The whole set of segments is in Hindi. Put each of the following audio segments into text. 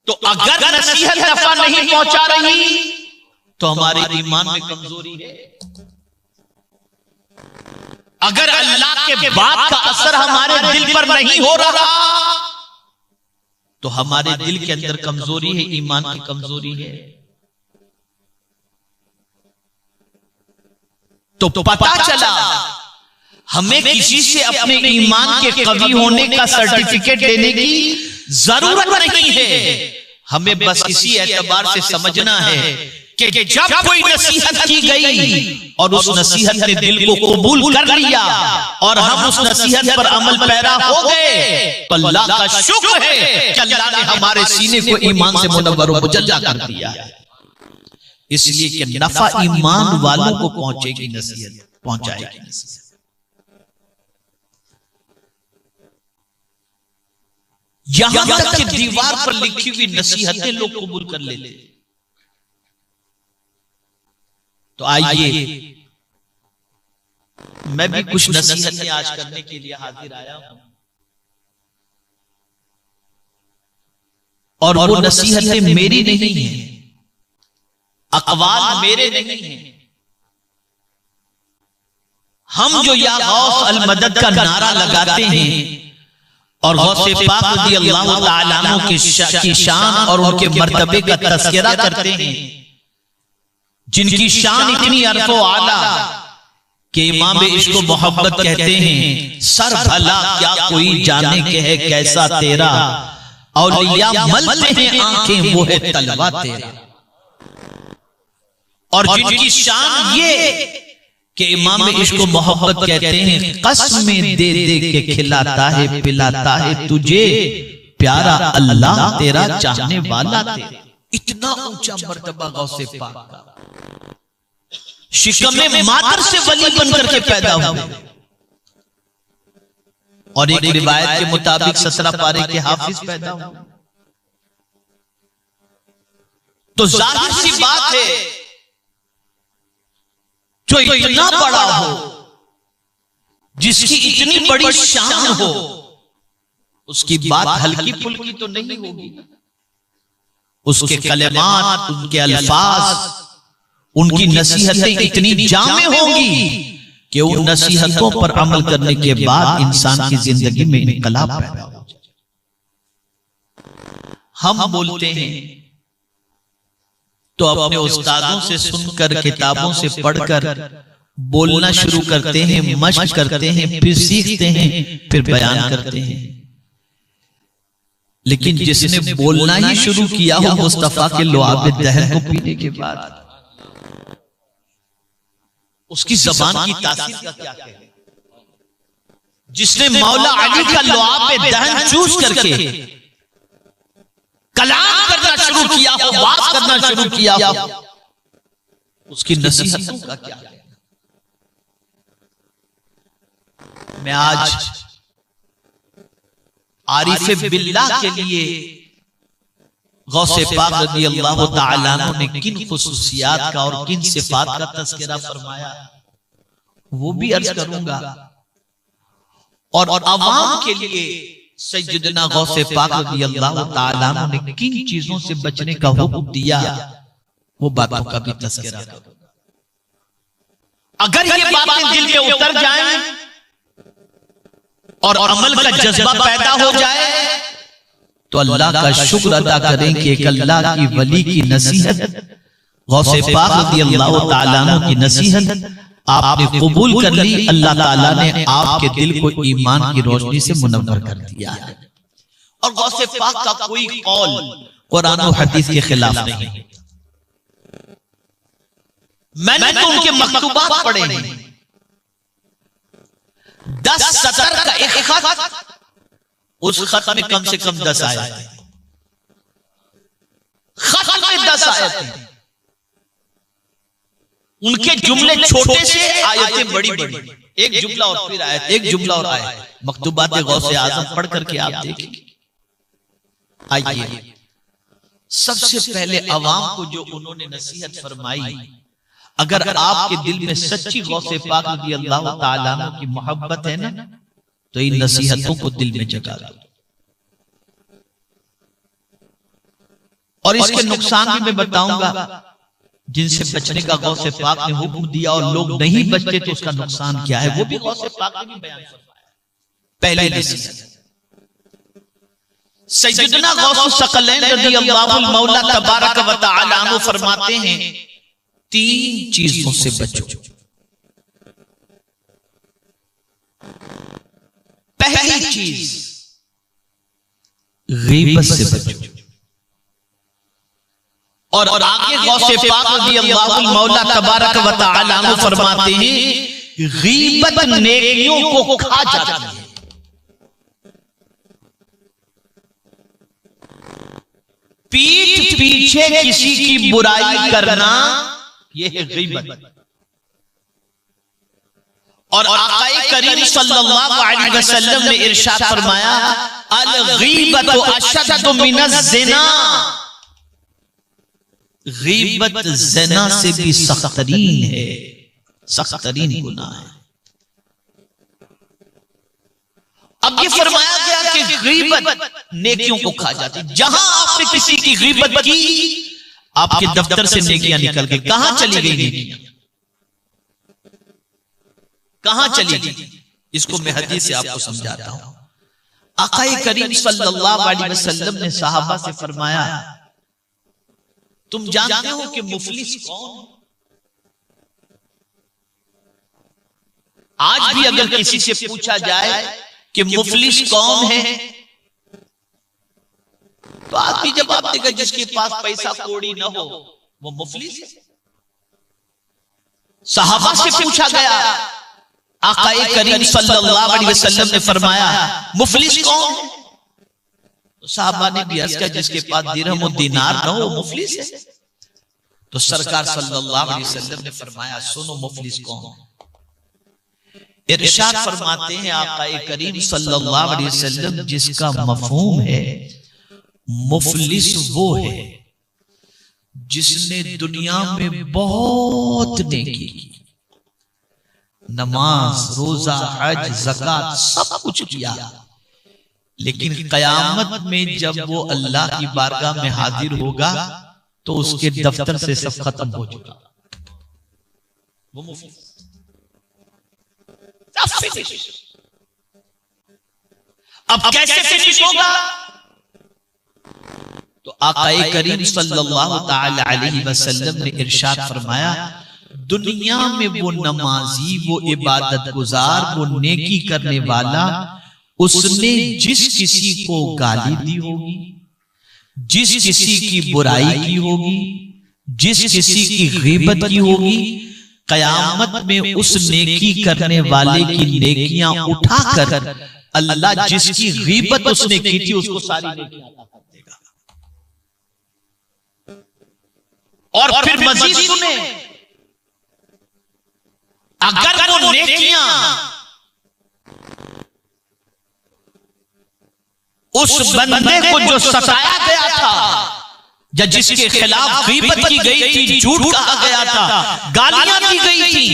तो अगर नसीहत नफा नहीं पहुंचा रही तो हमारे ईमान में कमजोरी है। अगर अल्लाह के बात का असर हमारे दिल पर नहीं हो रहा तो हमारे दिल के अंदर कमजोरी है, ईमान की कमजोरी है। तो पता चला हमें किसी से अपने ईमान के कवी होने का सर्टिफिकेट लेने की जरूरत नहीं है। हमें बस इसी एतबार से समझना है कि जब कोई नसीहत की गई और उस नसीहत ने दिल को कबूल कर लिया और हम उस नसीहत पर अमल पैरा हो गए तो अल्लाह का शुक्र है कि अल्लाह ने हमारे सीने को ईमान से मुनव्वर व मुजल्ला कर दिया है। इसलिए कि नफा ईमान वालों को पहुंचेगी, नसीहत पहुंचाएगी नसीहत। यहां तक कि दीवार पर लिखी हुई नसीहतें लोग कबूल कर लेते। तो आइए मैं भी कुछ नसीहतें आज करने के लिए हाजिर आया हूं और वो नसीहतें मेरी नहीं है, अक़वाल मेरे नहीं है। हम जो या गौस अल मदद का नारा लगाते हैं और गौसे पाक रज़ियल्लाहु ताला अन्हु की शान और उनके मर्तबे का तज़किरा करते हैं, जिनकी शान इतनी अर्फ़ो आला कि इमाम इश्क़ व मोहब्बत कहते हैं, सर भला क्या कोई जाने के है कैसा तेरा, औलिया मलते हैं आंखें वो है तलवा तेरा। और जिनकी शान ये कि इमाम इश्क़ व मोहब्बत कहते हैं, कसमें दे दे के खिलाता है पिलाता है तुझे प्यारा अल्लाह तेरा चाहने वाला तेरा। इतना ऊंचा मर्तबा गौसे पाक का, शिकमे मातर से वली बनकर के पैदा हुए और एक रिवायत के मुताबिक 17 पारे के हाफिज पैदा हुए। तो जाहिर सी बात है जो इतना बड़ा हो, जिसकी इतनी बड़ी शान हो, उसकी बात हल्की फुल्की तो नहीं होगी। उसके कलेमात, उनके अल्फाज, उनकी नसीहतें इतनी जामे होंगी कि उन नसीहतों पर अमल करने के बाद इंसान की जिंदगी में इनकलाब पैदा हो जाए। हम बोलते हैं तो अपने उस्तादों से सुनकर, किताबों से पढ़कर बोलना शुरू करते हैं, मशक करते हैं, फिर सीखते हैं, फिर बयान करते हैं। लेकिन जिसने बोलना ही शुरू किया हो मुस्तफा के लुआब दहन को पीने के बाद, उसकी जबान की तासीर का क्या कहें। जिसने मौला अली का लुआब दहन चूस करके कलाम करना शुरू किया हो, बात करना शुरू किया हो, उसकी नसीहतों का क्या है। मैं आज आरिफ बिल्लाह के लिए गौसे पाक रज़ियल्लाहु ताला अन्हु ने किन खुसूसियात का और किन सिफात का तज़किरा फरमाया वो भी अर्ज करूंगा, और अवाम के लिए सैयदना गौसे पाक रज़ियल्लाहु ताला अन्हु ने किन चीजों से बचने का हुक्म दिया वो बातों का भी तज़किरा करूंगा। अगर ये बातें दिल में उतर जाएं और अमल का जज्बा पैदा हो जाए तो अल्लाह का शुक्र अदा करें कि एक अल्लाह की वली की नसीहत, गौसे पाक रज़ियल्लाहु ताला अन्हु की नसीहत आपने कबूल कर ली। अल्लाह ताला ने आपके दिल को ईमान की रोशनी से मुनव्वर कर दिया है। और गौसे पाक का कोई कौल कुरान और हदीस के खिलाफ नहीं। मैंने तो उनके मकतूबात पढ़े हैं, 10 सतर का एक खत, उस खत में कम से कम 10 आयत, खत में 10 आयत। उनके जुमले छोटे से, आयतें बड़ी बड़ी, एक जुमला और फिर आयत, एक जुमला और आयत। मकतूबात गौसे आजम पढ़ करके आप देखेंगे। आइए सबसे पहले अवाम को जो उन्होंने नसीहत फरमाई, अगर आपके दिल में सच्ची गौसे पाक रज़ियल्लाहु ताला अन्हु की मोहब्बत है ना, तो इन नसीहतों को दिल में जगा दो। और इसके नुकसान भी मैं बताऊंगा, जिनसे बचने का गौसे पाक ने हुक्म दिया और लोग नहीं बचते तो उसका नुकसान क्या है, वो भी गौसे पाक ने भी बयान फरमाया। पहले नसीहत, सैयदना गौस सकलैन रज़ियल्लाहु मौला तबारक व तआला अन्हु फरमाते हैं, 3 चीजों से बचो। पहली चीज, गीबत से बचो। और आगे गौसे पाक रज़ियल्लाहु मौला तबारक व तआला अन्हु फरमाते हैं, गीबत नेकियों को खा जाती है। पीठ पीछे किसी की बुराई करना, यह है गीबत। और आक़ाए करीम सल्लल्लाहु अलैहि वसल्लम ने इरशाद फरमाया, अल गीबतु अशद्दु मिनज़ ज़िना, गीबत ज़िना से भी सख्तरीन है, सख्तरीन गुनाह है। अब ये फरमाया गया कि गीबत नेकियों को खा जाती। जहां आपने किसी की गीबत की, आपके दफ्तर से नेकियां निकल गई। कहां चली गई नेकियां? कहां चली गई? इसको मैं हदीस से आपको समझाता हूं। आक़ाए करीम सल्लल्लाहु अलैहि वसल्लम ने सहाबा से फरमाया, तुम जानते हो कि मुफलिस कौन है? आज भी अगर किसी से पूछा जाए कि मुफलिस कौन है, तो आदमी जवाब देगा, जिसके पास पैसा कौड़ी ना हो वो मुफलिस है। सहाबा से पूछा गया, आक़ाए करीम सल्लल्लाहु अलैहि वसल्लम ने फरमाया, मुफलिस कौन है? तो सहाबा ने भी अर्ज़ किया, जिसके पास दिरहम और दिनार ना हो मुफलिस है। तो सरकार सल्लल्लाहु अलैहि वसल्लम ने फरमाया, सुनो मुफलिस कौन है। इरशाद फरमाते हैं आक़ाए करीम सल्लल्लाहु अलैहि वसल्लम, जिसका मफ़हूम है मुफलिस वो है जिसने दुनिया में बहुत नेकी की, नमाज, रोजा, हज, ज़कात सब कुछ किया, लेकिन क़यामत में जब वो अल्लाह की बारगाह में हाजिर होगा तो उसके दफ्तर से सब खत्म हो चुका। वो मुफलिस अब कैसे फिनिश होगा? तो आक़ाए करीम सल्लल्लाहु तआला अलैहि वसल्लम ने इरशाद फरमाया, दुनिया में वो नमाजी, वो इबादत गुजार, वो नेकी करने वाला, उसने जिस किसी को गाली दी होगी, जिस किसी की बुराई की होगी, जिस किसी की गीबत की होगी, कयामत में उस नेकी करने वाले की नेकियां उठाकर अल्लाह जिसकी गीबत उसने की थी उसको सारी नेकियां अता कर देगा। और फिर मजीद सुने, अगर वो नेकियां उस बंदे को जो सताया गया था, या जिसके खिलाफ गीबत की गई थी, झूठ कहा गया था, गालियां दी गई थी,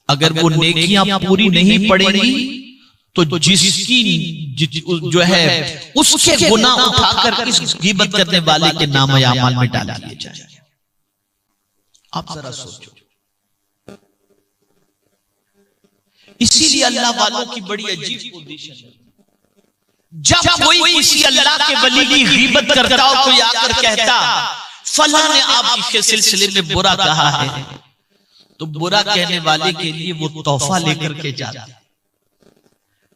अगर वो नेकियां पूरी नहीं पड़ेंगी तो जिसकी जो है उसके गुनाह उठाकर इस गीबत करने वाले के नाम यामाल में डाल दिए जाएंगे। आप जरा सोचो। इसीलिए अल्लाह वालों की बड़ी अजीब पोजीशन है। जब कोई किसी अल्लाह के वली की गीबत करता हो, कोई आकर कहता फला ने आपके सिलसिले में बुरा कहा है, तो बुरा कहने वाले के लिए वो तोहफा लेकर के जाता,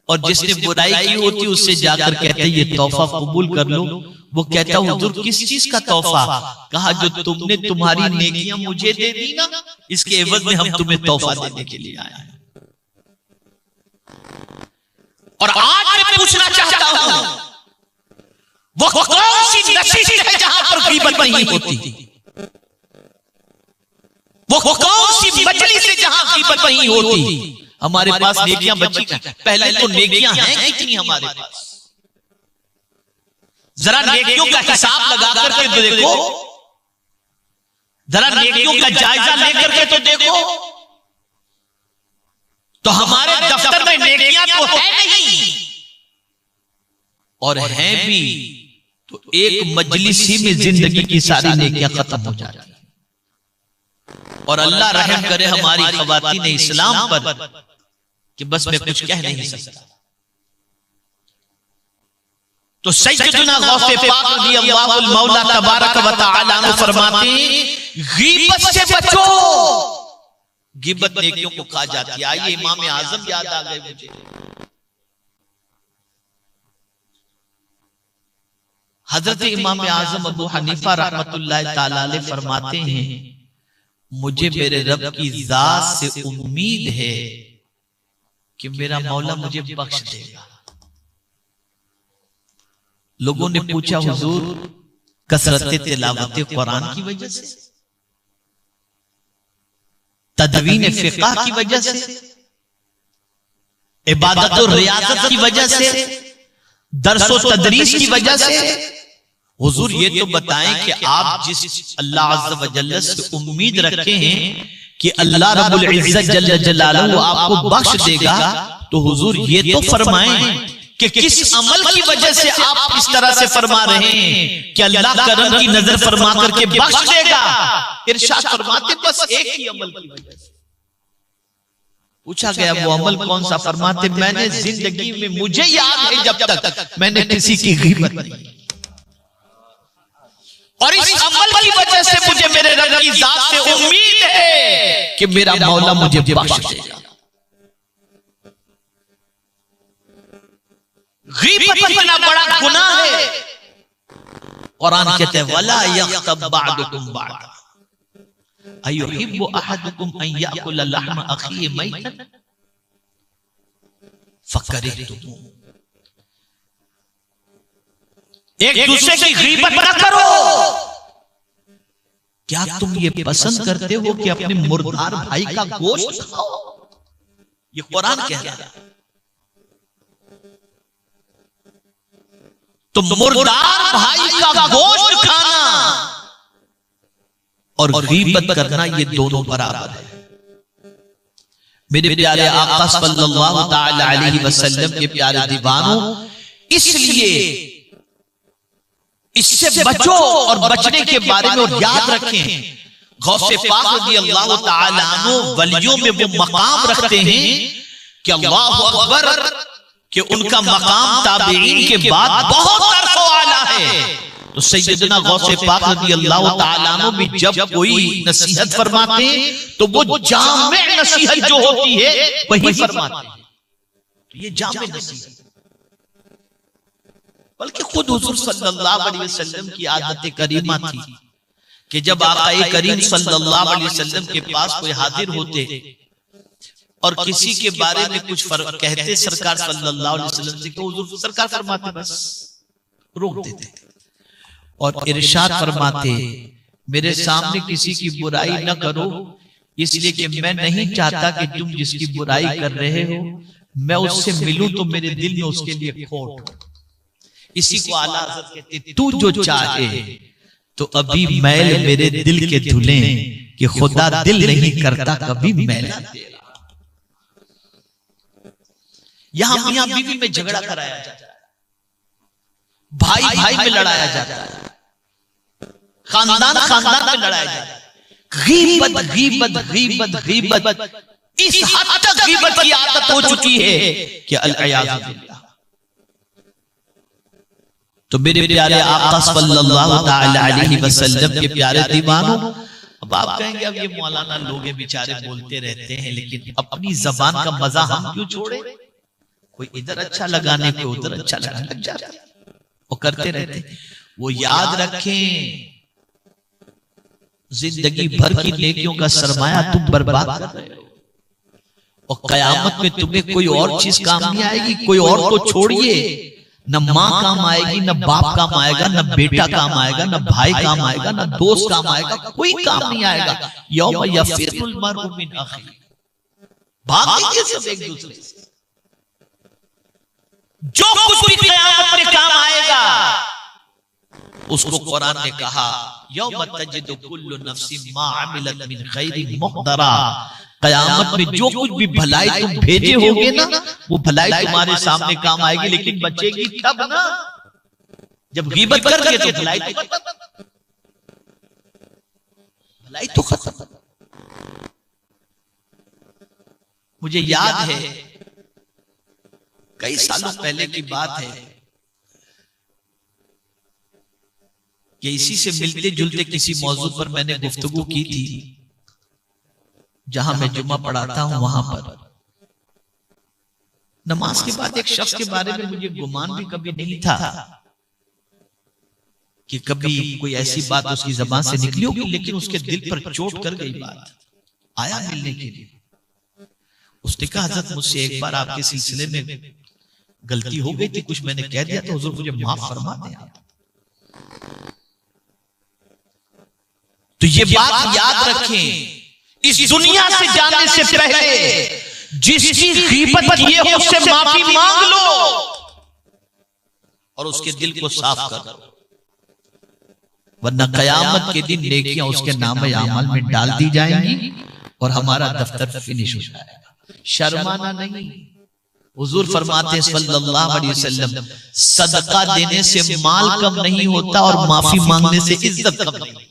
और जिसने बुराई की होती उससे जाकर कहते ये तोहफा कबूल कर लो। वो कहता हुजूर किस चीज का तोहफा? कहा जो तुमने तुम्हारी नेकियां मुझे दे दी ना, इसके एवज में हम तुम्हें तोहफा देने के लिए आए हैं। और आज मैं पूछना चाहता हूं, वो कौन सी नशीद है जहां पर गीबत नहीं होती? वो कौन सी मजलिस है जहां गीबत नहीं होती? हमारे पास नेकियां बची, पहले तो नेकियां हैं कितनी हमारे पास, जरा नेकियों का हिसाब लगा करके तो देखो, जरा नेकियों का जायजा लेकर के तो देखो। तो हमारे दफ्तर में नेकियां तो है नहीं, और हैं भी तो एक मजलिस ही में जिंदगी की सारी नेकियां खत्म हो जाती है। और अल्लाह रहम करे हमारी ख़वातीन इस्लाम पर कि बस मैं कुछ कह नहीं सकता। तो सैयदना गौसे पाक रज़ियल्लाहु मौला तबारक व तआला ने फरमाते गीबत से बचो, गिबत नेकियों को खा जाती है। आइए इमाम आजम याद आ गए मुझे। हजरत इमाम आजम अबू हनीफा रहमतुल्लाह ताला अलैह फरमाते हैं मुझे मेरे रब की जात से उम्मीद है कि मेरा मौला मुझे बख्श देगा। लोगों ने पूछा हुजूर कसरत तिलावत कुरान की वजह से, तदवीन फिक़ह की वजह से, इबादत और रियासत की वजह से, दर्स और तदरीस की वजह से? हुजूर ये तो बताएं कि आप जिस अल्लाह अज़्ज़ व जल्ल से उम्मीद रखे हैं कि अल्लाह रब्बुल इज़्ज़त जल्ल जलालहू आपको बख्श देगा, तो हुजूर ये तो फरमाएं कि किस अमल की वजह से आप इस तरह से फरमा रहे हैं कि अल्लाह करम की नजर फरमा करके बख्श देगा। इरशाद फरमाते बस एक ही अमल की वजह से। पूछा गया वो अमल कौन सा? फरमाते मैंने जिंदगी में मुझे याद है जब तक मैंने किसी की गीबत नहीं, और इस अमल की वजह से मुझे मेरे रब की जात से उम्मीद है कि मेरा मौला मुझे बख्श देगा। गीबत इतना बड़ा गुनाह है। कुरान कहते हैं वला यग़्तब बअदुकुम बअदा अयुहिब्बु अहदुकुम अन याकुल लहम अखीहि मैतन फकरिहतुम। एक दूसरे की गीबत न करो। क्या तुम ये पसंद करते हो कि अपने मुर्दार भाई का गोश्त खाओ? ये कुरान कह रहा है। तो मुर्दार भाई का गोश्त खाना और गीबत करना ये दोनों बराबर है। मेरे प्यारे आका सल्लल्लाहु तआला अलैहि वसल्लम के प्यारे दीवानों, इसलिए इससे बचो और बचने के बारे में और याद रखें। गौसे पाक रज़ियल्लाहु तआला अन्हु वलियों में वो मकाम रखते हैं कि अल्लाहु अकबर, कि उनका मकाम ताबीईन के बाद बहुत अरफो आला है। तो सैयदना गौसे पाक रज़ियल्लाहु तआला अन्हु भी जब कोई नसीहत फरमाते हैं तो वो जामे नसीहत जो होती है वही फरमाते हैं। तो ये जामे नसीहत, बल्कि खुद हुजूर सल्लल्लाहु अलैहि वसल्लम की आदत करीमा थी कि जब आक़ाए करीम सल्लल्लाहु अलैहि वसल्लम के पास कोई हाजिर होते और किसी के बारे में कुछ कहते सरकार सल्लल्लाहु अलैहि वसल्लम से, तो हुजूर सरकार फरमाते बस रोक देते और इरशाद फरमाते मेरे सामने किसी की बुराई न करो, इसलिए कि मैं नहीं चाहता कि तुम जिसकी बुराई कर रहे हो मैं उससे मिलूं तो मेरे दिल में उसके लिए खोट हो। इसी को आला हज़रत कहते तू जो चाहे तो अभी मैल मेरे दिल के धुले कि खुदा दिल नहीं करता कभी मैल तेरा। यहां मियां बीवी में झगड़ा कराया जाता है, भाई भाई में लड़ाया जाता है, खानदान खानदान में लड़ाया जाता है। गीबत गीबत गीबत गीबत इस हद तक गीबत की आदत हो चुकी है कि अल-इयाज़ु बिल्लाह। तो मेरे प्यारे आका सल्लल्लाहु तआला अलैहि वसल्लम के प्यारे दीवानों, अब आप कहेंगे अब ये मौलाना लोग बेचारे बोलते रहते हैं, लेकिन अपनी जबान का मजा हम क्यों छोड़े? कोई इधर अच्छा लगाने को उधर अच्छा लगाने लग जाता है, वो करते रहते। वो याद रखें जिंदगी भर की नेकियों का सरमाया तुम बर्बाद कर रहे हो, और कयामत में तुम्हें कोई और चीज काम नहीं आएगी। कोई और तो छोड़िए, न माँ काम आएगी, न बाप काम आएगा, न बेटा काम आएगा, न भाई काम आएगा, न दोस्त काम आएगा, कोई काम नहीं आएगा। यौम यफिरुल मर्उ मिन अखीही, भागेंगे सब एक दूसरे से। जो कुछ भी क़यामत में काम आएगा उसको कुरान ने कहा यौम तजिदु कुल्लु नफ्सिन मा अमिलत मिन खैरिन मुहदरा। कयामत में जो कुछ भी भलाई तुम भेजे होगे ना, वो भलाई तुम्हारे सामने काम आएगी, लेकिन बचेगी तब ना जब गीबत कर दिए तो भलाई तो खत्म। मुझे याद है कई सालों पहले की बात है कि इसी से मिलते जुलते किसी मौजू पर मैंने गुफ्तगू की थी। जहां मैं जुम्मा पढ़ाता हूं वहां पर नमाज के बाद एक शख्स के बारे में मुझे गुमान भी कभी नहीं था कि कभी कोई ऐसी बात उसकी जबान से निकली होगी, लेकिन उसके दिल पर चोट कर गई बात। आया मिलने के लिए, उसने कहा हज़रत मुझसे एक बार आपके सिलसिले में गलती हो गई थी, कुछ मैंने कह दिया तो हुजूर मुझे माफ फरमा दें आप। तो ये बात याद रखें, इस दुनिया से जाने से पहले जिसकी गीबत किए हो उससे माफी मांग लो और उसके दिल को साफ कर दो, वरना कयामत के दिन नेकियां उसके नामे अमल में डाल दी जाएंगी और हमारा दफ्तर फिनिश हो जाएगा। शर्माना नहीं। हुजूर फरमाते हैं सल्लल्लाहु अलैहि वसल्लम, सदका देने से माल कम नहीं होता और माफी मांगने से इज्जत कम नहीं।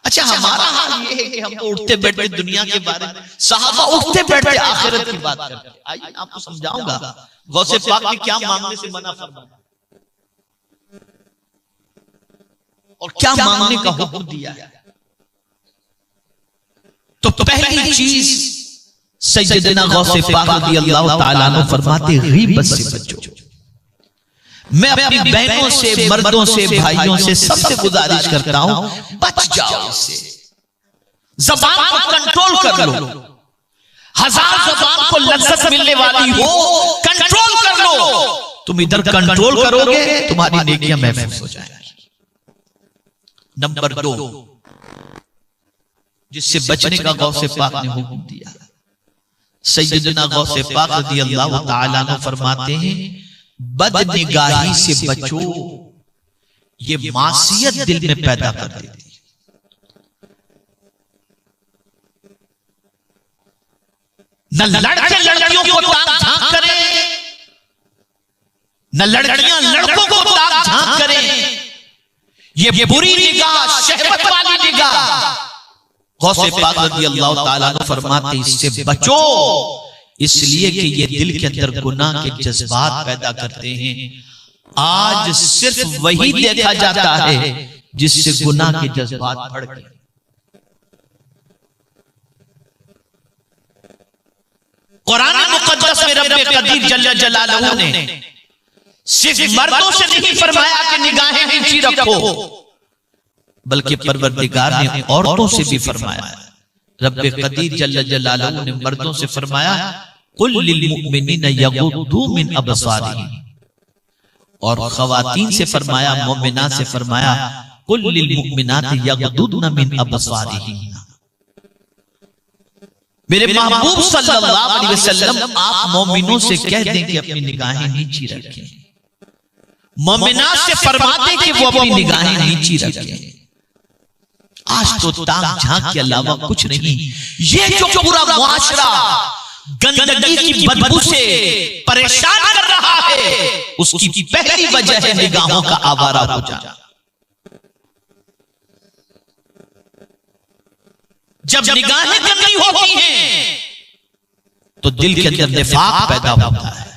अच्छा, हमारा हाल ये है कि हम तो उठते बैठते दुनिया के बारे में, सहाबा उठते बैठते आखिरत की बात करते हैं। आइए आपको समझाऊंगा गौसे पाक ने क्या मांगने से मना फरमाया और क्या मांगने का हुक्म दिया है। तो पहली चीज सैयदना गौसे पाक रज़ियल्लाहु ताला अन्हु फरमाते, गीबत से बचो। मैं अपनी बहनों से, मर्दों से, भाइयों से सबसे गुजारिश करता हूं, बच जाओ इससे। ज़बान को कंट्रोल कर लो। हजार ज़बान को लज्जत मिलने वाली हो, कंट्रोल कर लो। तुम इधर कंट्रोल करोगे तुम्हारी नेकियां महफूज हो जाएंगी। नंबर 2, जिससे बचने का गौसे पाक ने हुक्म दिया। सैयदना गौसे पाक रज़ियल्लाहु ताला अन्हु फरमाते हैं, बदनिगाही से बचो, ये मासियत दिल में पैदा कर देती है। न लड़के लड़कियों को ताक झांक करें, न लड़कियां लड़कों को ताक झांक करें। ये बुरी निगाह, शहवत वाली निगाह। गौसे पाक रज़ियल्लाहु ताला अन्हु फरमाते, इससे बचो, इसलिए कि ये दिल के अंदर गुनाह के जज्बात पैदा करते हैं। आज सिर्फ वही देखा जाता है जिससे गुनाह के जज्बात बढ़ गए। कुरान मुक़द्दस में रब्बे कदीर जल्ल जलालहू ने सिर्फ मर्दों से नहीं फरमाया कि निगाहें नीची रखो, बल्कि परवरदिगार ने औरतों से भी फरमाया। रब्बे कदीर जल्ल जलालहू ने मर्दों से फरमाया, कुल लिल मुमिनीन यगुद्दू मिन अबसारिहिम, और खवातीन से फरमाया, मोमिनात से फरमाया, कुल लिल मुमिनात यगुद्दून मिन अबसारिहिम। मेरे महबूब सल्लल्लाहु अलैहि वसल्लम, आप मोमिनों से कह दें कि अपनी निगाहें नीची रखें। मोमिनात से फरमाते कि वो अपनी निगाहें नीची रखें। आज तो ताक झांक के अलावा कुछ नहीं। ये जो पूरा मुआशरा गंदगी की बदबू से परेशान कर रहा है, उसकी पहली वजह है निगाहों का आवारा हो जाना। जब निगाहें गंदी होती हैं तो दिल के अंदर निफाक पैदा होता है।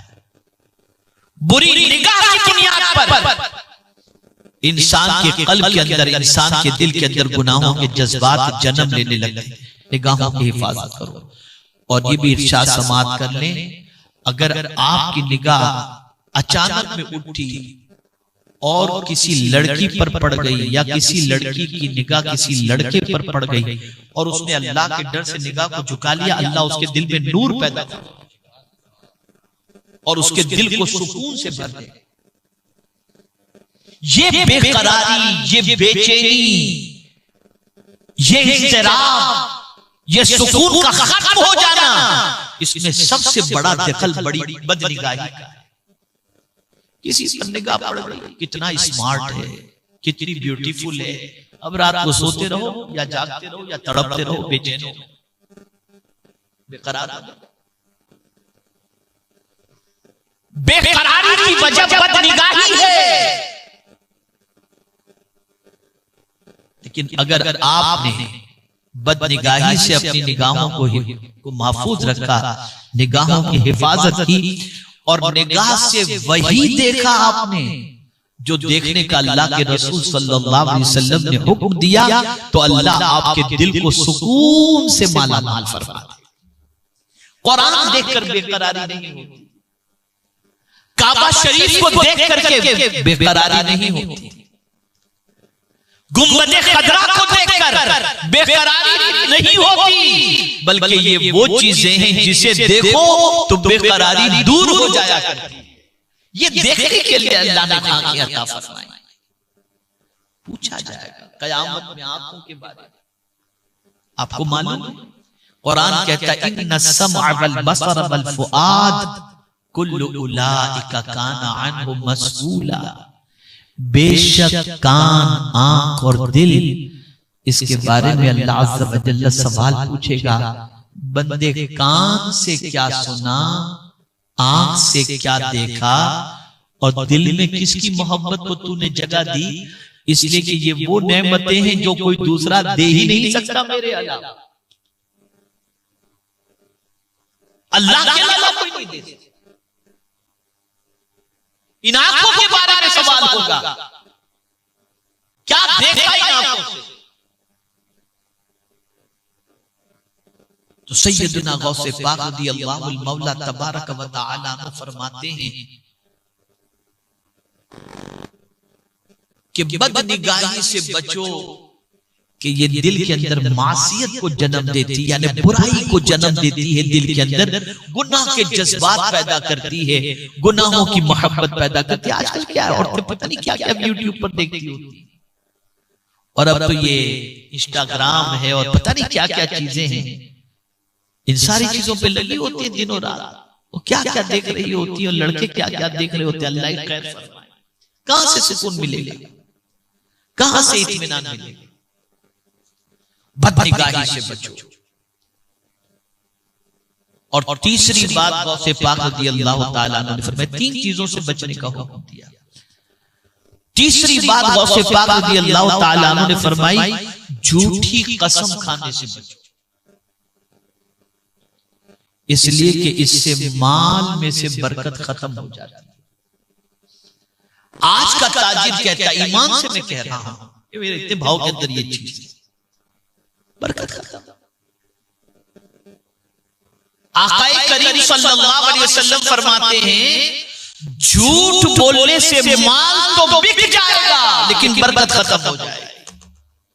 बुरी निगाह की बुनियाद पर इंसान के कल्ब के अंदर, इंसान के दिल के अंदर गुनाहों के जज्बात जन्म लेने लगते हैं। निगाहों की हिफाजत करो। और ये भी इरशाद समात कर लें, अगर आपकी निगाह अचानक में उठी और किसी लड़की पर पड़ गई, या किसी लड़की की निगाह किसी लड़के पर पड़ गई और उसने अल्लाह के डर से निगाह को झुका लिया, अल्लाह उसके दिल में नूर पैदा कर और उसके दिल को सुकून से भर दे। ये बेकरारी, ये बेचैनी, ये इज़्तिराब, ये सुकून का खत्म हो जाना, इसमें सबसे बड़ा दखल बड़ी बदनिगाही का है। किसी पर निगाह पड़ गई, कितना स्मार्ट है, कितनी ब्यूटीफुल है, अब रात को सोते रहो या जागते रहो या तड़पते रहो, बेचैन हो, बेकरार हो। बेकरारी की वजह बदनिगाही है। लेकिन अगर आपने बदनिगाही से अपनी निगाहों को महफूज रखा, निगाहों की हिफाजत की और निगाह से वही देखा आपने जो देखने का अल्लाह के रसूल सल्लल्लाहु अलैहि वसल्लम ने हुक्म दिया, तो अल्लाह आपके दिल को सुकून से माला माल फरमा दे। कुरान देखकर बेकरारी नहीं होती, काबा शरीफ को देख करके बेकरारी नहीं होती, गुंबद खदरा को देखकर बेकरारी नहीं होती, बल्कि ये वो चीजें हैं जिसे देखो तो बेकरारी दूर हो जाया करती है। ये देखने के लिए अल्लाह ने आंखें अता फरमाई। पूछा जाएगा कयामत में आंखों के बारे में, आपको मालूम है कुरान कहता है इन्ना समअ वल बसर वल फुआद कुल्लु उलाइका काना अन्हु मसऊला। बेशक कान, आंख और दिल, इसके बारे में अल्लाह अज़्ज़ा व जल्ल सवाल पूछेगा। बंदे कान से क्या सुना, आंख से क्या देखा और दिल में किसकी मोहब्बत को तूने जगह दी, इसलिए कि ये वो नेमतें हैं जो कोई दूसरा दे ही नहीं सकता मेरे अलावा। अल्लाह के अलावा कोई नहीं दे सकता। इन आंखों के बारे में सवाल होगा, क्या देखा इन आंखों से? तो सैयदना गौसे पाक रज़ियल्लाहुल मौला तबारक व तआला फरमाते हैं कि बदनिगाही से बचो कि ये दिल के अंदर मासियत को जन्म देती, यानी बुराई को जन्म देती है, दिल के अंदर गुनाह के जज्बात पैदा करती है, गुनाहों की मोहब्बत पैदा करती है। आजकल क्या है, औरतें पता नहीं क्या क्या यूट्यूब पर देखती होती, और अब तो ये इंस्टाग्राम है और पता नहीं क्या क्या चीजें हैं, इन सारी चीजों पे लगी होती है दिनों रात। वो क्या क्या देख रही होती है और लड़के क्या क्या देख रहे होते हैं। अल्लाह खैर फरमाए, कहां से सुकून मिलेगा, कहां से इत्मीनान मिलेगा? बदनिगाही से बचो। और तीसरी बात गौसे पाक रज़ियल्लाहु ताला अन्हु ने फरमाया, तीन चीजों से बचने का हुक्म दिया। तीसरी बात गौसे पाक रज़ियल्लाहु ताला अन्हु ने फरमाई, झूठी कसम खाने से बचो, इसलिए कि इससे माल में से बरकत खत्म हो जाती है। आज का ताजिर कहता है, ईमान से मैं कह रहा हूं, ये मेरे इतने भाव के अंदर ये चीज बरकत खत्म। आकाए करीम सल्लल्लाहु अलैहि वसल्लम फरमाते हैं, झूठ बोलने से माल तो बिक जाएगा लेकिन बरकत खत्म हो जाएगी।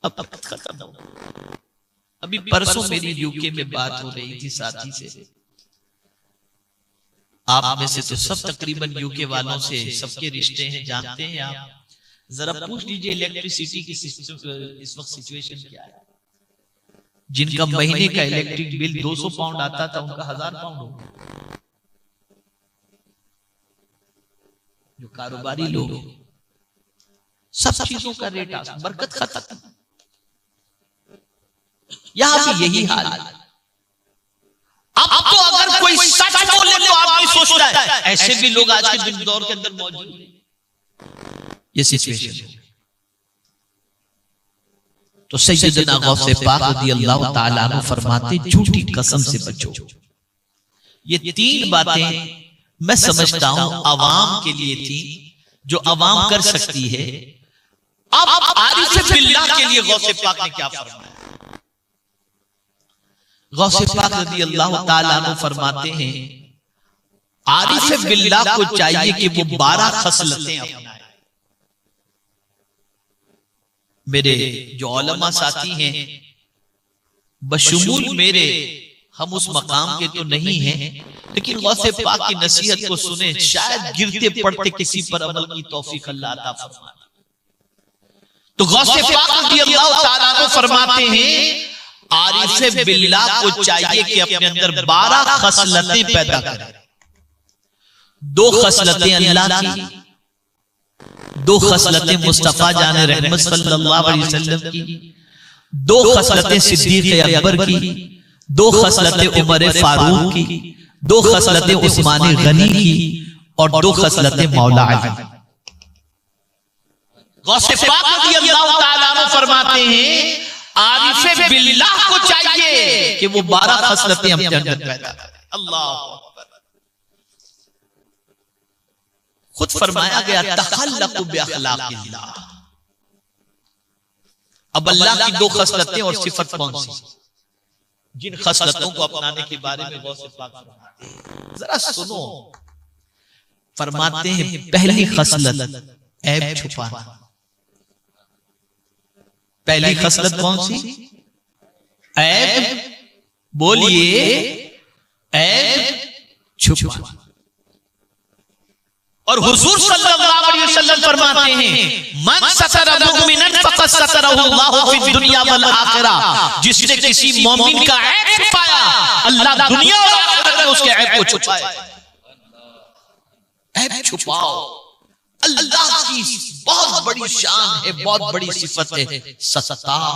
अब बरकत खत्म हो। अभी परसों मेरी यूके में बात हो रही थी साथी से, आप में से तो सब तकरीबन यूके वालों से सबके रिश्ते हैं, जानते हैं आप। जरा पूछ लीजिए इलेक्ट्रिसिटी की इस वक्त सिचुएशन क्या है। जिनका महीने का इलेक्ट्रिक बिल 200 पाउंड आता था, उनका 1000 पाउंड हो गया। जो कारोबारी लोग, सब चीजों का रेट बरकत खत्म। यहां भी यही हाल है। अब तो अगर कोई सच बोले तो आदमी सोचता है, ऐसे भी लोग आज के दौर के अंदर मौजूद हैं। ये सिचुएशन है। तो सैयदना गौसे पाक रज़ियल्लाहु ताला अन्हु फरमाते, झूठी कसम से बचो। ये तीन बातें मैं समझता हूं अवाम के लिए थी, जो अवाम कर सकती है। अब आरिफ बिल्लाह के लिए गौसे पाक ने क्या फरमाया? गौसे पाक रज़ियल्लाहु ताला अन्हु फरमाते हैं, आरिफ बिल्लाह को चाहिए कि वो 12 खसलतें अपनाए। मेरे जो उलमा साथी हैं, बशमूल मेरे, हम उस मकाम के तो नहीं हैं, लेकिन गौसे पाक की नसीहत को सुने, शायद गिरते पड़ते किसी पर अमल की तौफीक अल्लाह अता फरमाए। तो गौसे पाक रज़ियल्लाहु ताला अन्हु फरमाते हैं, आरिफ बिल्लाह को चाहिए कि अपने अंदर 12 खसलतें पैदा करें। 2 खसलतें अल्लाह की, 2 खसलतें मुस्तफा जाने रहमत सल्लल्लाहु अलैहि वसल्लम की, 2 खसलतें सिद्दीक़ अकबर की, 2 खसलतें उमर फारूक की, 2 खसलतें उस्मान गनी की, और 2 खसलतें मौला अली। गौसे पाक रज़ियल्लाहु ताला अन्हु फरमाते हैं आरिफ़े बिल्लाह को चाहिए कि वो 12 खसलतें अपने अंदर पैदा करे। अल्लाह खुद फरमाया गया तखल्लक़ु बिअख़लाक़िल्लाह। अब अल्लाह की 2 खसलतें और सिफत कौन सी, जिन खसलतों को अपनाने के बारे में गौसे पाक फरमाते हैं, जरा सुनो। फरमाते हैं पहली खसलत ऐब छुपाना। पहली खसलत कौन सी? ऐब, बोलिए, ऐब छुपाना। और हुजूर सल्लल्लाहु अलैहि वसल्लम फरमाते हैं मन सतरा मुमिनन फक़द सतरहु अल्लाहु फी दुनिया वल आखिरह। जिसने किसी मोमिन का ऐब छुपाया, अल्लाह दुनिया और आखिरत में उसके ऐब को छुपाए। ऐब छुपाओ, अल्लाह की बहुत बड़ी शान है, बहुत बड़ी सिफत है सत्तार।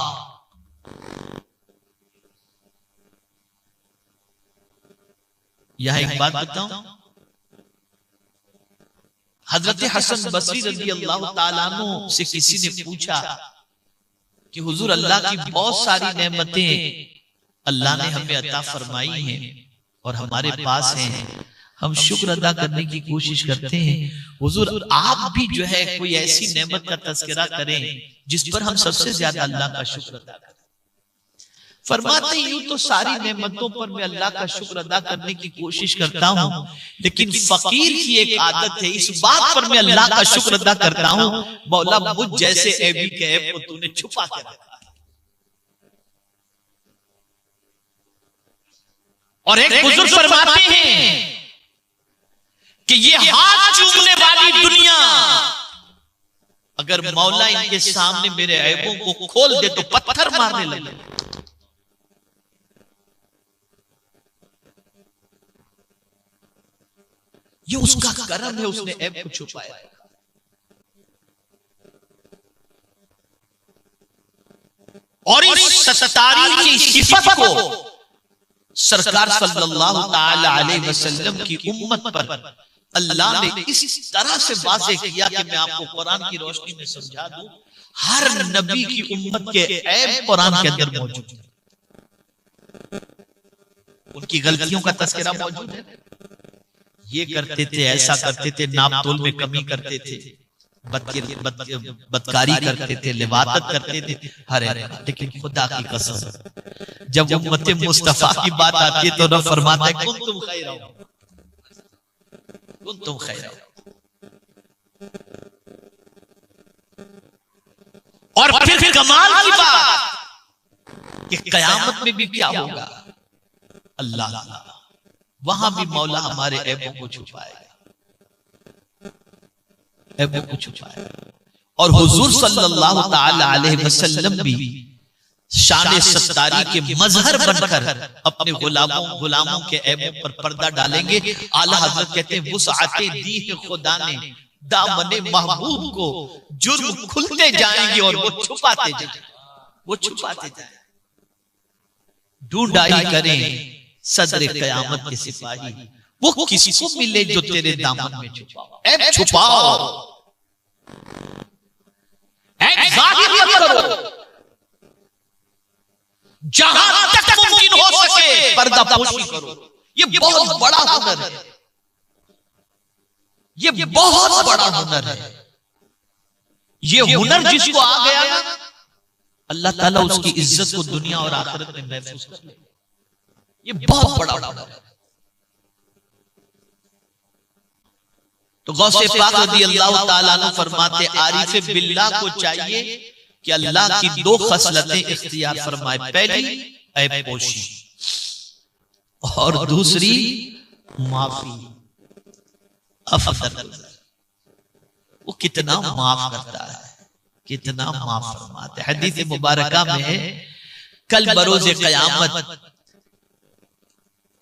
यहां एक बात बताऊं, हजरत हसन बसरी रज़ियल्लाहु ताला अन्हु से किसी ने पूछा कि हुजूर अल्लाह की बहुत सारी नेमतें अल्लाह ने हमें अता फरमाई हैं और हमारे पास हैं, हम शुक्र अदा करने की कोशिश करते हैं, हुजूर आप भी जो है कोई ऐसी नेमत का तज़किरा करें जिस पर हम सबसे ज्यादा अल्लाह का शुक्र अदा करें। फरमाते यूं तो सारी नेमतों पर मैं अल्लाह का शुक्र अदा करने की कोशिश करता हूं, लेकिन फकीर की एक आदत है, इस बात पर मैं अल्लाह का शुक्र अदा करता हूं मौला मुझ जैसे ऐबी के ऐब को तूने छुपा के रखा है। और एक बुजुर्ग फरमाते हैं कि ये हाथ चूमने वाली दुनिया अगर मौला इनके सामने मेरे ऐबों को खोल दे तो पत्थर मारने लगे। ये उसका करम है, उसने ऐब को छुपाया। और इस सत्तारी की सिफत को सरकार सल्लल्लाहु ताला अलैहि वसल्लम की उम्मत पर अल्लाह ने इस तरह से वाज़ेह किया कि मैं आपको कुरान की रोशनी में समझा दूं, हर नबी की उम्मत के ऐब कुरान के अंदर मौजूद है। उनकी गलतियों का तज़किरा मौजूद है। ये करते थे, ऐसा करते थे, नाप तोल में कमी करते थे, बदकारी करते थे, लिवातत करते थे, हर लेकिन खुदा की कसम जब उम्मत मुस्तफा की बात आती है तो रब फरमाता है कुंतुम खैरा, कुंतुम खैरा। और फिर कमाल की बात कि कयामत में भी क्या होगा, अल्लाह वहां भी मौला हमारे ऐबों को छुपाएगा, ऐबों को छुपाएगा। और हुजूर सल्लल्लाहु ताला अलैहि वसल्लम भी शान सत्तारी के मजहर बनकर अपने गुलामों के ऐबों पर पर्दा डालेंगे। आला हज़रत कहते हैं वुसअते दी है खुदा ने दामने महबूब को, जुर्म खुलते जाएंगे और वो छुपाते जाएंगे, वो छुपाते जाएंगे। ढूंढाई करें सदर कयामत के सिपाही, वो किसको मिले जो तेरे दामन में छुपाओ। ऐब छुपाओ, ऐब जाहिर मत करो, जहां तक मुमकिन हो सके पर्दापोशी करो। ये बहुत बड़ा हुनर है, ये बहुत बड़ा हुनर है। ये हुनर जिसको आ गया ना, अल्लाह ताला उसकी इज्जत को दुनिया और आखिरत में महफूज कर ले। ये बहुत बड़ा हुनर है। तो गौसे पाक रज़ियल्लाहु ताला अन्हु फरमाते आरिफ़े बिल्लाह को चाहिए कि अल्लाह की 2 खसलतें इख्तियार फरमाए। पहली ऐब पोशी और दूसरी माफी। अफदल वो कितना माफ करता है, कितना माफ फरमाता है। हदीस मुबारका में कल बरोज़े क़यामत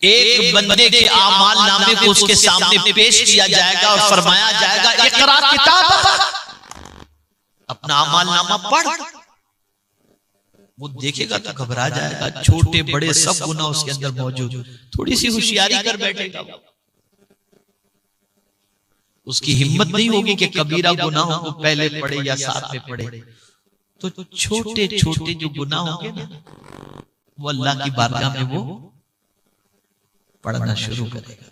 एक बंदे के आमाल नामे को उसके सामने पेश किया जाएगा और फरमाया जाएगा इक़रा किताब, अपना आमाल नामा पढ़। वो देखेगा तो घबरा जाएगा, छोटे बड़े सब गुनाह उसके अंदर मौजूद, थोड़ी सी होशियारी कर बैठेगा। उसकी हिम्मत नहीं होगी कि कबीरा गुनाहों को पहले पढ़े या साथ में पढ़े, तो छोटे छोटे जो गुनाह होंगे ना वो अल्लाह की बारगाह में वो पढ़ना शुरू करेगा।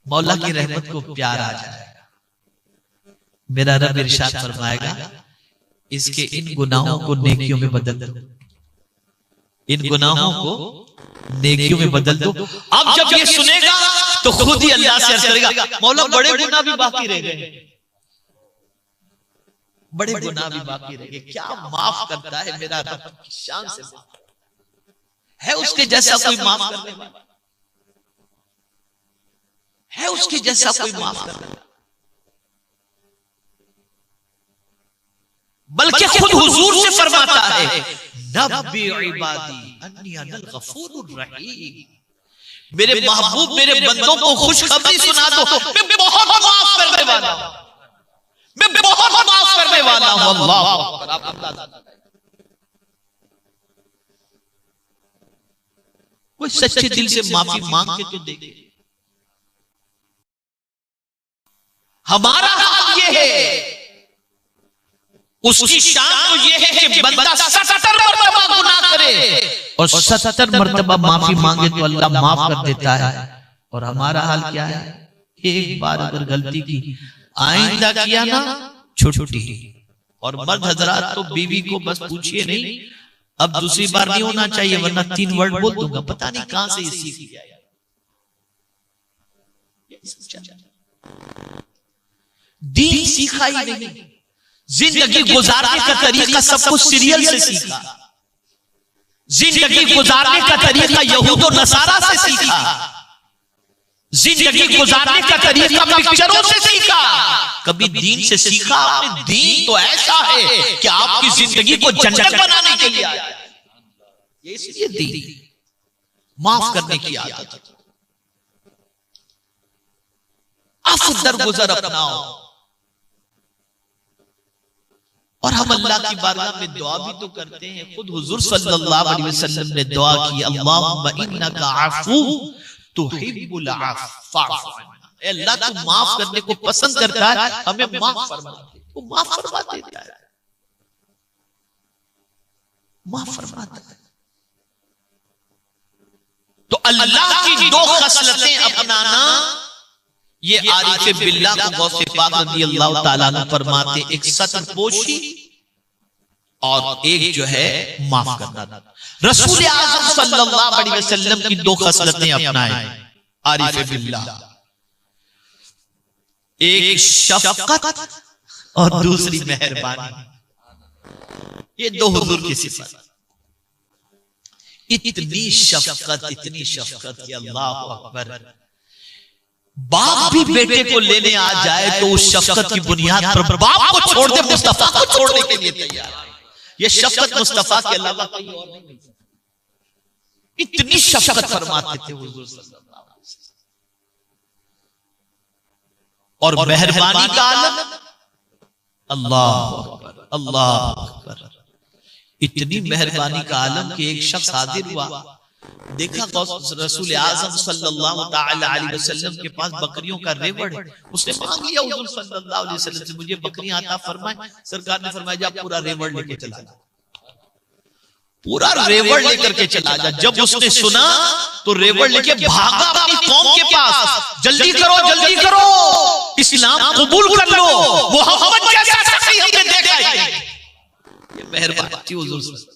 मौला की रहमत को प्यार आ जाएगा। मेरा रब इरशाद फरमाएगा इसके इन गुनाहों को नेकियों में बदल दो, इन गुनाहों को नेकियों में बदल दो। अब जब ये सुनेगा तो खुद ही अल्लाह से अर्ज करेगा मौला बड़े गुनाह भी बाकी रह गए, बड़े गुनाह भी बाकी रह गए, क्या माफ करता है मेरा रब, शान से है उसके जैसा कोई माफ करने वाला, है उसके जैसा कोई माफ करने वाला। बल्कि खुद हुजूर से फरमाता है नब्बी इबादी अन्नी अनल गफूरुर रहीम, मेरे महबूब मेरे बंदों को खुशखबरी सुना दो, मैं बहुत माफ करने वाला हूं, मैं बहुत माफ करने वाला हूं। अल्लाह अकबर। कोई सच्चे दिल से माफी मांग के तो देखे। हमारा हाल ये है, उसकी शान तो ये है कि बंदा 70 मरतबा गुनाह करे और 70 मरतबा माफी मांगे तो अल्लाह माफ कर देता है। और हमारा हाल क्या है, एक बार अगर गलती की आइंदा किया ना छुट्टी। और मर्द हजरात तो बीवी को बस पूछिए नहीं, अब दूसरी बार नहीं होना चाहिए वरना 3 वर्ड बोल दूंगा, पता नहीं कहां से ये सीख लिया। दीन सीखा ही नहीं, जिंदगी गुजारने का तरीका सब कुछ सीरियल से सीखा, जिंदगी गुजारने का तरीका यहूद और नसारा से सीखा, जिंदगी गुजारने का तरीका पिक्चरों से सीखा, कभी दीन से सीखा आपने? दीन तो ऐसा है कि आपकी जिंदगी को जन्नत बनाने के लिए आया, ये इसलिए दीन माफ करने की आदत, अफ़ दरगुजर अपनाओ। और हम अल्लाह की बारगाह में दुआ भी तो करते हैं, खुद हुजूर सल्लल्लाहु अलैहि वसल्लम ने दुआ की अल्लाहुम्मा इन्नका अफ़ू तुहिब्बुल अफ़्व फ़अफ़ु अन्ना, अल्लाह तू माफ करने को पसंद करता है, हमें माफ फरमा दे। वो माफ फरमा देता है, माफ फरमाता है। तो अल्लाह की 2 खसलतें अपनाना, ये आरिफ बिल्लाह को गौसे पाक रज़ी अल्लाह ताला अन्हु फरमाते, एक सतरपोशी और एक जो है माफ करना। रसूल आज़म सल्लल्लाहु अलैहि वसल्लम की 2 खसलतें अपनाएं आरिफ बिल्लाह, एक शफकत और दूसरी मेहरबानी। ये 2 हुजूर की सिफत। इतनी शफकत कि अल्लाह अकबर, बाप भी बेटे को लेने आ जाए तो उस शफकत की बुनियाद पर बाप को छोड़ दे, मुस्तफा को छोड़ने के लिए तैयार है। ये शफकत मुस्तफा के अलावा कहीं और नहीं मिल सकती। इतनी शफकत फरमाते थे हुजूर सल्लल्लाहु अलैहि वसल्लम। और मेहरबानी का आलम, अल्लाह अकबर, अल्लाह अकबर। इतनी मेहरबानी का आलम कि एक शख्स हाजिर हुआ, देखा रसूल आज़म सल्लल्लाहु ताला अलैहि वसल्लम के पास बकरियों का रेवड़ है। उसने मांग लिया हुजूर सल्लल्लाहु अलैहि वसल्लम से, मुझे बकरियां अता फरमाए। सरकार ने फरमाया जा पूरा रेवड़ लेके चला जा, पूरा रेवड़ लेकर के चला जा। जब उसने सुना तो रेवड़ लेके भागा अपनी कौम के पास, जल्दी करो जल्दी करो, इस्लाम कबूल कर लो, मोहम्मद जैसा शख्स हमने देखा है। ये मेहरबानी थी हुजूर से।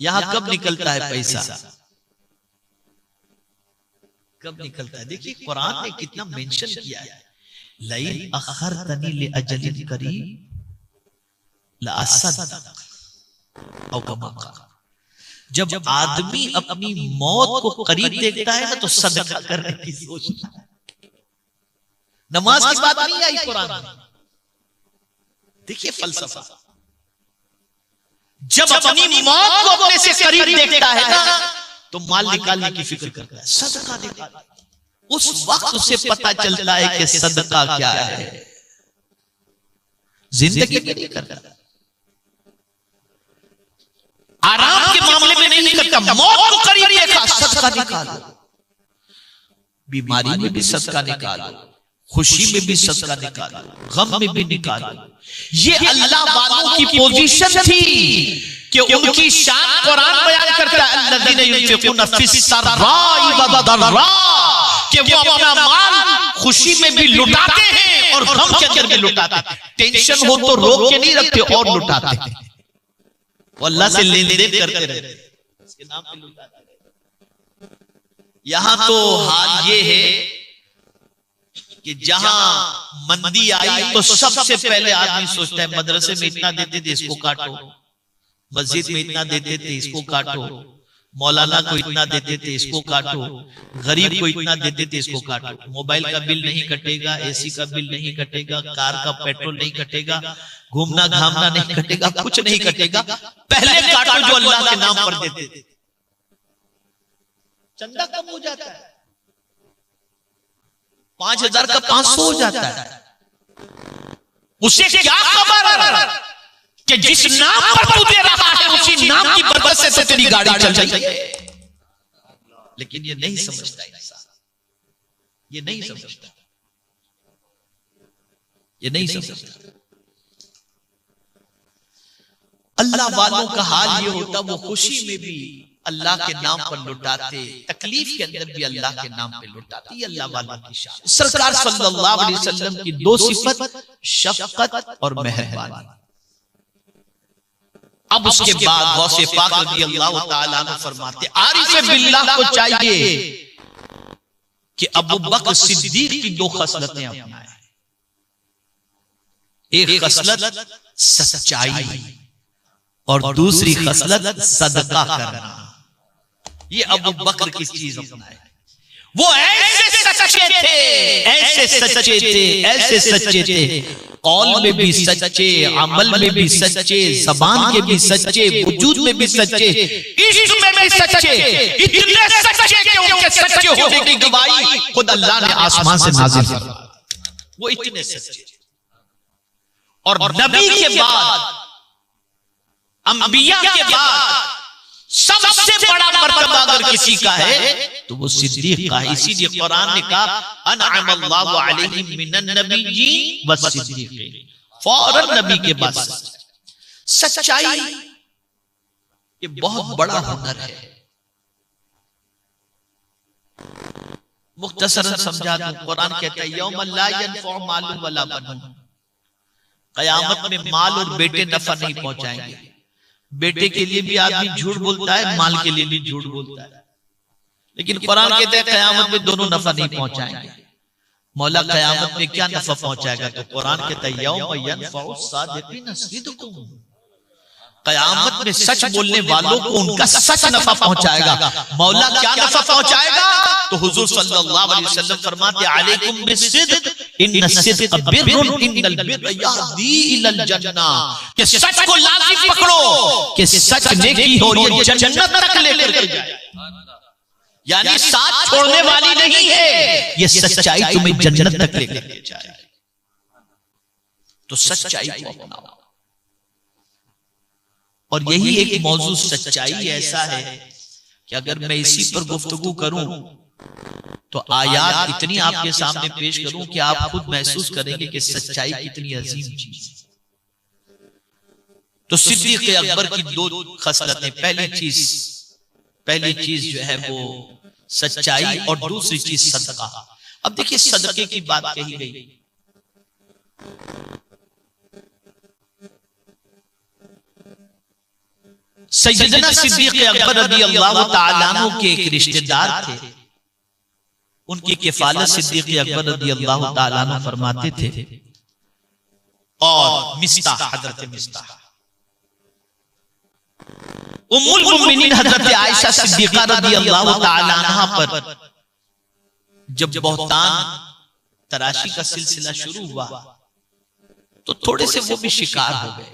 यहां कब निकलता है पैसा, कब निकलता है? देखिए कुरान ने कितना मेंशन किया है, लइन अखरतनी लिअजलिन करीब लअसद्दक़ औ कमा क़ाल। जब आदमी अपनी मौत को करीब देखता है ना तो सदका करने की सोचता है। नमाज की बात नहीं आई कुरान में। देखिए फलसफा, जब अपनी मौत को अपने से करीब देखता है ना तो माल निकालने की फिक्र करता है, सदका निकाल। उस वक्त उसे पता चलता है कि सदका क्या है, जिंदगी में नहीं करता। आराम के मामले में नहीं करता, मौत को करीब देखा, सदका निकालो। बीमारी में भी सदका निकालो, खुशी में भी सदका निकालो, गम में भी निकालो। ये अल्लाह वालों की पोजीशन थी कि उनकी शान कुरान बयान करता है, अल्लज़ीना युनफ़िक़ूना फ़िस्सर्राई वद्दर्रा, कि वो अपना माल खुशी में भी लुटाते हैं और गम के अंदर भी लुटाते हैं। टेंशन हो तो रोक के नहीं रखते और लुटाते हैं। वो अल्लाह से लेन देन करते रहते हैं, इसके नाम पे लुटाते रहते। यहां तो हाल ये है कि जहां मंदी आई तो सबसे पहले आदमी सोचता है मदरसे में इतना देते थे इसको काटो, मस्जिद में इतना देते थे इसको काटो, मौलाना को इतना देते थे इसको काटो, गरीब को इतना देते थे इसको काटो। मोबाइल का बिल नहीं कटेगा, एसी का बिल नहीं कटेगा, कार का पेट्रोल नहीं कटेगा, घूमना घामना नहीं कटेगा, कुछ नहीं कटेगा। पहले काटो जो अल्लाह के नाम पर देते थे। चंदा कम हो जाता है, 5,000 का 500 हो जाता है। उसे क्या खबर कि जिस नाम पर तू दे रहा है उसी नाम की बरकत से तेरी गाड़ी चल रही है। लेकिन ये नहीं समझता इंसान, ये नहीं समझता, ये नहीं समझता। अल्लाह वालों का हाल ये होता, वो खुशी में भी अल्लाह के नाम पर लुटाते, तकलीफ के अंदर भी अल्लाह के नाम पे लुटाते। ये अल्लाह वालों की शान। सरकार सल्लल्लाहु अलैहि वसल्लम की दो सिफत, शफकत और मेहरबानी। अब उसके बाद गौसे पाक रज़ियल्लाहु ताला अन्हु फरमाते, आरिफ़े बिल्लाह को चाहिए कि अबू बकर सिद्दीक की दो खसलतें अपनाएं। एक खसलत सच्चाई और दूसरी खसलत सदका करना। ये अबू बकर की चीज अपनाए। वो ऐसे सच्चे थे, ऐसे सच्चे थे, ऐसे सच्चे थे, कौल में भी सच्चे, अमल में भी सच्चे, ज़बान के भी सच्चे, वजूद में भी सच्चे, इश्क में भी सच्चे, इतने सच्चे कि उनके सच्चे होने की गवाही खुद अल्लाह ने आसमान से नाज़िल फरमाई। वो इतने सच्चे। और नबी के बाद, अंबिया के बाद सबसे बड़ा मर्तबा अगर किसी का है तो वो सिद्दीक का है। इसीलिए कुरान ने कहा अनअमल्लाहु अलैहिम मिनन नबिय्यीन वस्सिद्दीकीन। फौरन नबी के बाद सच्चाई ये बहुत बड़ा हुनर है। मुख्तसरन समझा दूं, कुरान कहता है यौम ला यनफउ मालुन वला बनून, कयामत में माल और बेटे नफा नहीं पहुंचाएंगे। बेटे के लिए भी आदमी झूठ बोलता है, माल के लिए भी झूठ बोलता है, लेकिन कुरान कहते हैं कयामत में दोनों नफा नहीं पहुंचाएंगे। मौला कयामत में क्या नफा पहुंचाएगा? तो कुरान कहता है यौम यनफउ सादिकीन सिद्कुम, कयामत में सच बोलने वालों को उनका सच नफा पहुंचाएगा। मौला क्या नफा पहुंचाएगा? तो हुजूर सल्लल्लाहु अलैहि वसल्लम फरमाते अलैकुम बिस्सिद्क इन्न सिद्क बिर्रुन इन्नल बिर्र यहदी इलल जन्ना, कि सच को लाजिम पकड़ो कि सच नेकी हो ये जन्नत तक लेकर जाए। यानी साथ छोड़ने वाली नहीं है, ये सच्चाई तुम्हें जन्नत तक लेकर जाए। तो सच्चाई को अपनाओ। और यही एक मौजू सच्चाई ऐसा है कि अगर मैं इसी पर गुफ्तगू करूं तो आयात इतनी आपके सामने पेश करूं कि आप खुद महसूस करेंगे कि सच्चाई कितनी अजीम चीज है। तो सिद्दीक अकबर की दो खसलतें, पहली चीज जो है वो सच्चाई और दूसरी चीज सदका। अब देखिए सदके की बात कही गई, सैयदना सिद्दीक अकबर रज़ियल्लाहु ताला अन्हु के एक रिश्तेदार थे, उनकी किफालत सिद्दीक अकबर रज़ियल्लाहु ताला अन्हु फरमाते थे। और मिस्ताह, हजरत मिस्ताह, उम्मुल मुमिनीन हजरत आयशा सिद्दीका रज़ियल्लाहु ताला अन्हा पर जब बहतान तराशी का सिलसिला शुरू हुआ तो थोड़े से वो भी शिकार हो गए।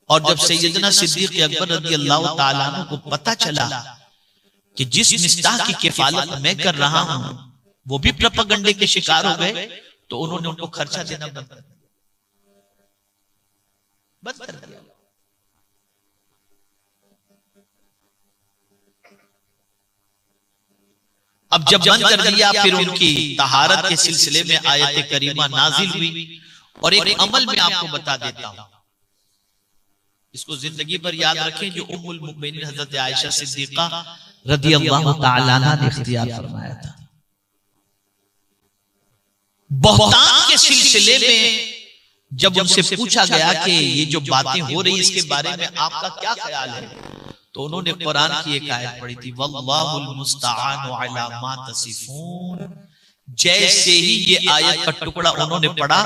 और जब सैयदना सिद्दीक अकबर रज़ियल्लाहु ताला अन्हु को पता चला कि जिस मिस्ताह की किफालत मैं कर रहा हूं वो भी प्रोपेगेंडे के शिकार हो गए, तो उन्होंने उनको खर्चा देना बंद कर दिया। अब जब बंद कर दिया, फिर उनकी तहारत के सिलसिले में आयत करीमा नाजिल हुई। और एक अमल में आपको बता देता हूं, इसको जिंदगी भर याद रखें, जो उम्मुल मुमिनीन हजरत आयशा सिद्दीका रदियल्लाहु ताला अन्हा ने इख्तियार फरमाया था। बहतान के सिलसिले में जब उनसे पूछा गया कि ये जो बातें हो रही इसके बारे में आपका क्या ख्याल है, तो उन्होंने कुरान की एक आयत पढ़ी थी, वल्लाहुल मुस्तआनु अला मा तसिफून। जैसे ही ये आयत का टुकड़ा उन्होंने पढ़ा,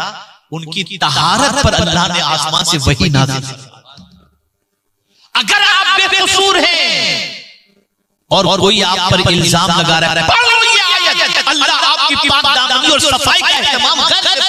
उनकी तहारत पर अल्लाह ने आसमान से वही नाज़िल फरमाया। अगर आप बेकसूर हैं और कोई आप पर इल्जाम लगा रहा है, पढ़ो ये आयत, अल्लाह आपकी पाक दामनी और सफाई का एहतमाम कर